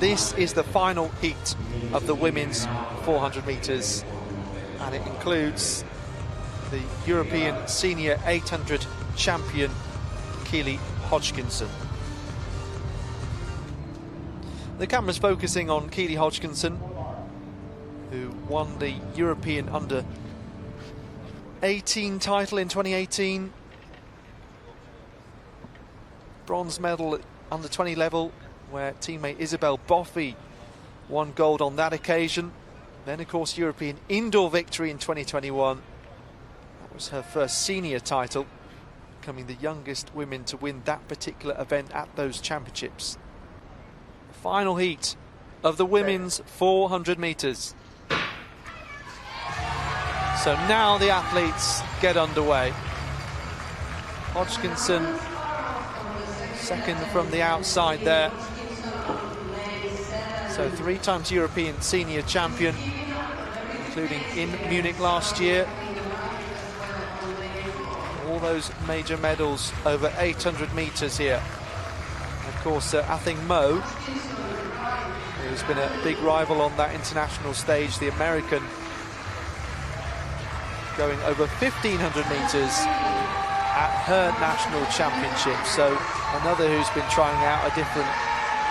this is the final heat of the women's 400 metres, and it includes the European Senior 800 champion Keely Hodgkinson. The camera's focusing on Keely Hodgkinson, who won the European Under 18 title in 2018. Bronze medal at under 20 level, where teammate Isabel Boffey won gold on that occasion. Then, of course, European indoor victory in 2021. That was her first senior title, becoming the youngest women to win that particular event at those championships. The final heat of the women's 400 metres. So now the athletes get underway. Hodgkinson, second from the outside there. So 3 times European senior champion, including in Munich last year. All those major medals over 800 metres here. Of course, Athing Mu, who's been a big rival on that international stage, the American, going over 1,500 metres at her national championship. So another who's been trying out a different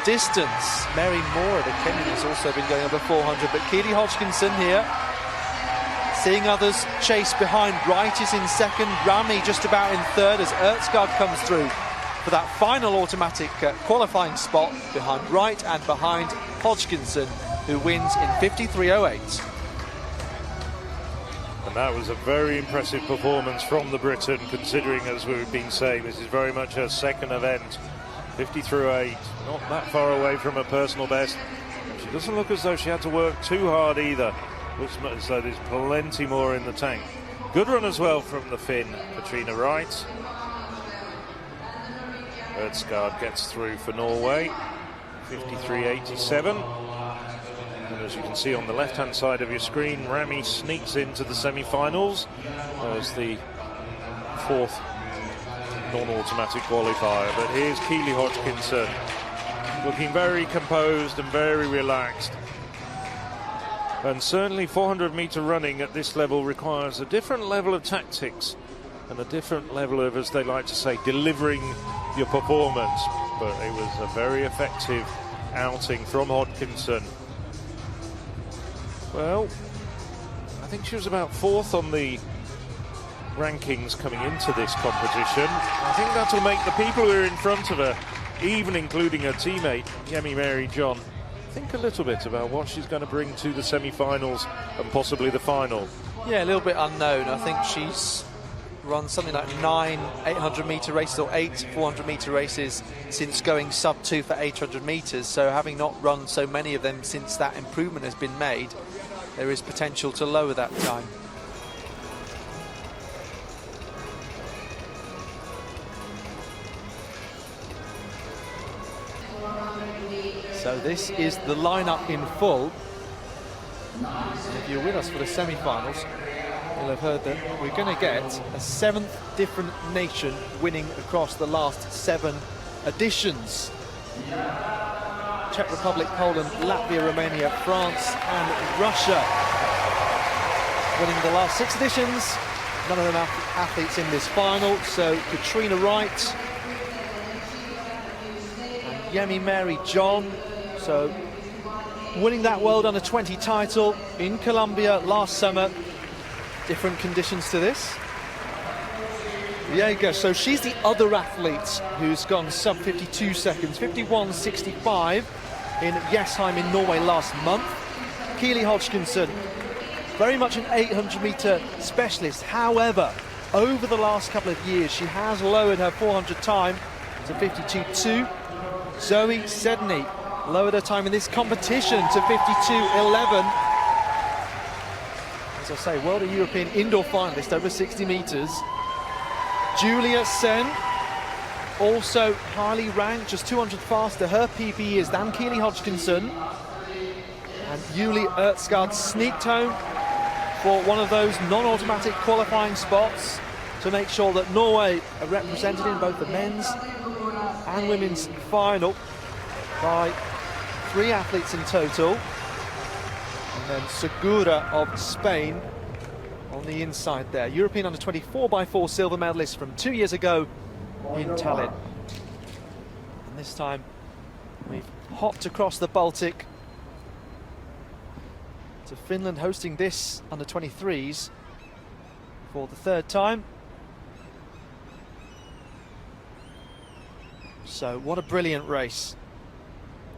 distance. Mary Moore, the Kenyan, has also been going over 400, but Keely Hodgkinson here, seeing others chase behind. Wright is in second, Rami just about in third as Ertsgaard comes through for that final automatic qualifying spot behind Wright and behind Hodgkinson, who wins in 53.08. And that was a very impressive performance from the Briton, considering, as we've been saying, this is very much her second event. 50.08, not that far away from her personal best. She doesn't look as though she had to work too hard either. Looks as though there's plenty more in the tank. Good run as well from the Finn, Katrina Wright. Ertsgaard gets through for Norway, 53.87. And as you can see on the left-hand side of your screen, Rami sneaks into the semi-finals as the 4th non-automatic qualifier. But here's Keely Hodgkinson, looking very composed and very relaxed. And certainly 400-metre running at this level requires a different level of tactics and a different level of, as they like to say, delivering your performance. But it was a very effective outing from Hodgkinson. Well, I think she was about 4th on the rankings coming into this competition. I think that'll make the people who are in front of her, even including her teammate, Yemi Mary John, think a little bit about what she's going to bring to the semi-finals and possibly the final. Yeah, a little bit unknown. I think she's run something like 9 800-metre races or 8 400-metre races since going sub-2 for 800 metres. So having not run so many of them since that improvement has been made, there is potential to lower that time. So this is the lineup in full. If you're with us for the semi-finals, you'll have heard that we're going to get a 7th different nation winning across the last 7 editions. Czech Republic, Poland, Latvia, Romania, France and Russia winning the last 6 editions. None of them athletes in this final. So Katrina Wright and Yemi Mary John, so winning that World Under 20 title in Colombia last summer. Different conditions to this. There you go. So she's the other athlete who's gone sub 52 seconds, 51.65 in Jessheim in Norway last month. Keely Hodgkinson, very much an 800-metre specialist. However, over the last couple of years, she has lowered her 400 time to 52.2. Zoe Sedney lowered her time in this competition to 52.11. As I say, World and European indoor finalist over 60 metres. Julia Sen, also highly ranked, just 200 faster. Her PB is than Keely Hodgkinson. And Julie Ertsgaard sneaked home for one of those non-automatic qualifying spots to make sure that Norway are represented in both the men's and women's final by 3 athletes in total. And then Segura of Spain on the inside there. European under-20 4x4 silver medalist from 2 years ago in Tallinn. And this time we've hopped across the Baltic to Finland, hosting this under-23s for the 3rd time. So what a brilliant race.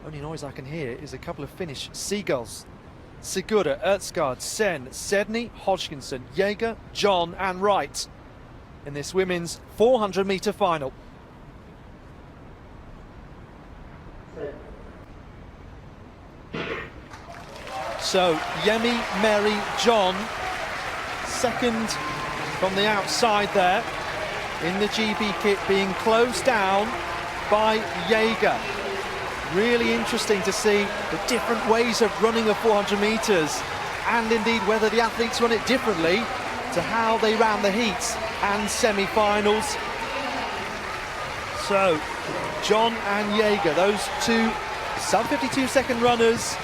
Only noise I can hear is a couple of Finnish seagulls. Segura, Ertsgaard, Sen, Sedney, Hodgkinson, Jaeger, John and Wright in this women's 400-metre final. So Yemi, Mary, John, second from the outside there in the GB kit, being closed down by Jaeger. Really interesting to see the different ways of running a 400 metres, and indeed whether the athletes run it differently to how they ran the heats and semi-finals. So John and Jaeger, those 2 sub-52 second runners,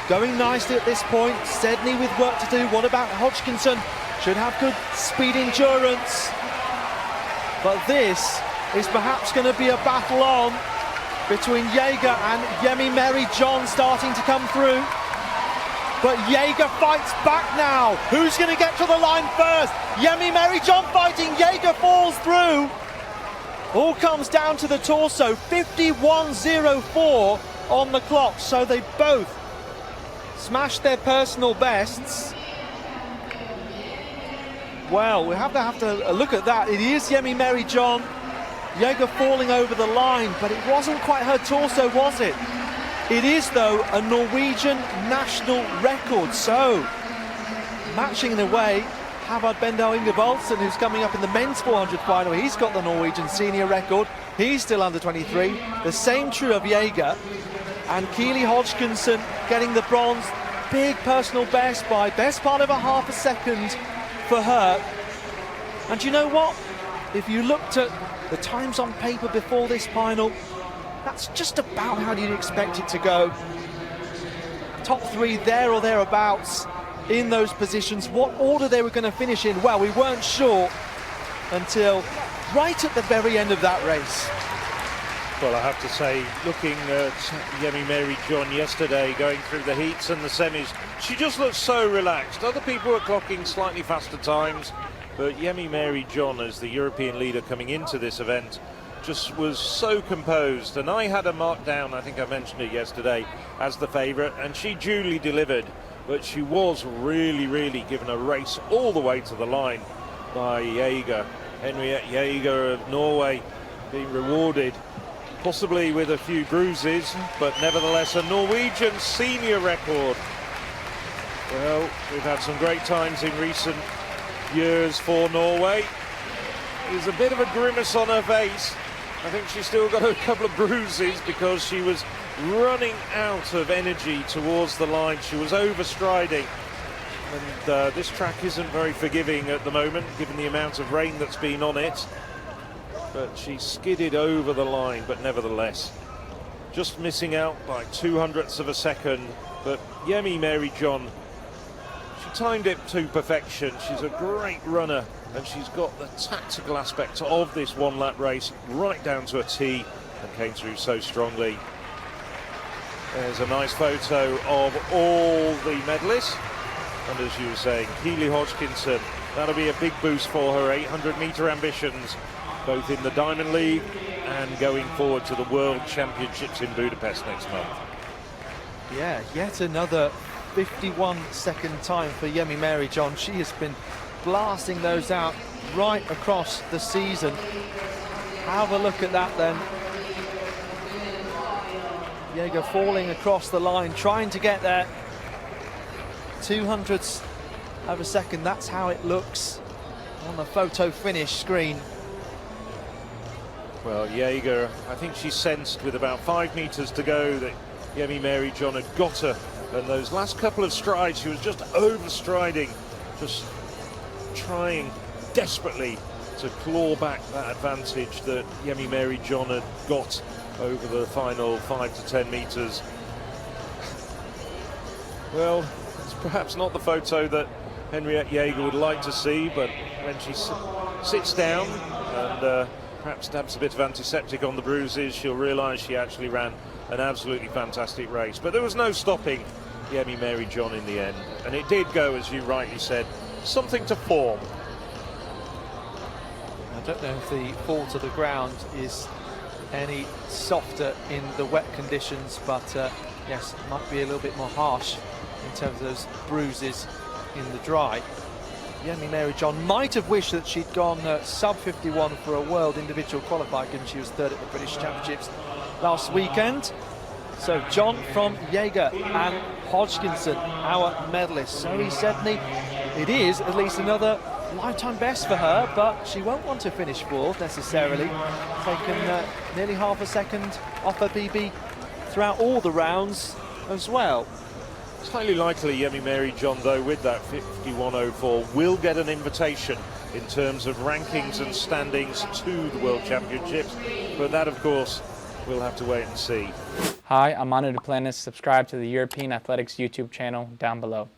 going nicely at this point. Sedney with work to do. What about Hodgkinson? Should have good speed endurance. But this is perhaps going to be a battle on between Jaeger and Yemi Mary John starting to come through. But Jaeger fights back now. Who's going to get to the line first? Yemi Mary John fighting. Jaeger falls through. All comes down to the torso. 51.04 on the clock. So they both smashed their personal bests. Well, we have to look at that. It is Yemi Mary John. Jaeger falling over the line, but it wasn't quite her torso, was it? It is, though, a Norwegian national record. So, matching in a way, Havard Bendal Ingebrigtsen, who's coming up in the men's 400 final. He's got the Norwegian senior record. He's still under 23. The same true of Jaeger. And Keely Hodgkinson getting the bronze. Big personal best by best part of a half a second for her. And you know what? If you looked at the times on paper before this final, that's just about how you'd expect it to go. Top 3 there or thereabouts in those positions. What order they were going to finish in, well, we weren't sure until right at the very end of that race. Well, I have to say, looking at Yemi Mary John yesterday, going through the heats and the semis, she just looked so relaxed. Other people were clocking slightly faster times, but Yemi Mary John, as the European leader coming into this event, just was so composed. And I had her marked down, I think I mentioned it yesterday, as the favourite, and she duly delivered. But she was really given a race all the way to the line by Jaeger. Henriette Jaeger of Norway being rewarded possibly with a few bruises, but nevertheless a Norwegian senior record. Well, we've had some great times in recent years for Norway. There's a bit of a grimace on her face. I think she's still got a couple of bruises because she was running out of energy towards the line. She was overstriding, and this track isn't very forgiving at the moment given the amount of rain that's been on it. But she skidded over the line, but nevertheless just missing out by 0.02 of a second. But Yemi Mary John, she timed it to perfection. She's a great runner, and she's got the tactical aspect of this one-lap race right down to a T, and came through so strongly. There's a nice photo of all the medalists, and as you were saying, Keely Hodgkinson, that'll be a big boost for her 800-metre ambitions, both in the Diamond League and going forward to the World Championships in Budapest next month. Yeah, yet another 51-second time for Yemi Mary John. She has been blasting those out right across the season. Have a look at that then. Jaeger falling across the line, trying to get there. 0.02 of a second, that's how it looks on the photo finish screen. Well, Jaeger, I think she sensed with about 5 meters to go that Yemi Mary John had got her, and those last couple of strides she was just overstriding, just trying desperately to claw back that advantage that Yemi Mary John had got over the final 5 to 10 meters. Well, it's perhaps not the photo that Henriette Jaeger would like to see, but when she sits down and perhaps dabs a bit of antiseptic on the bruises, she'll realise she actually ran an absolutely fantastic race. But there was no stopping Yemi Mary John in the end, and it did go, as you rightly said, something to form. I don't know if the fall to the ground is any softer in the wet conditions, but yes, it might be a little bit more harsh in terms of those bruises in the dry. Yemi Mary John might have wished that she'd gone sub 51 for a world individual qualifier, given she was third at the British Championships last weekend. So John from Jaeger and Hodgkinson, our medalists. Zoe Sedney, it is at least another lifetime best for her, but she won't want to finish fourth necessarily. Taken nearly half a second off her PB throughout all the rounds as well. It's highly likely Yemi Mary John, though, with that 51.04, will get an invitation in terms of rankings and standings to the World Championships. But that, of course, we'll have to wait and see. Hi, I'm Manu Duplantis. Subscribe to the European Athletics YouTube channel down below.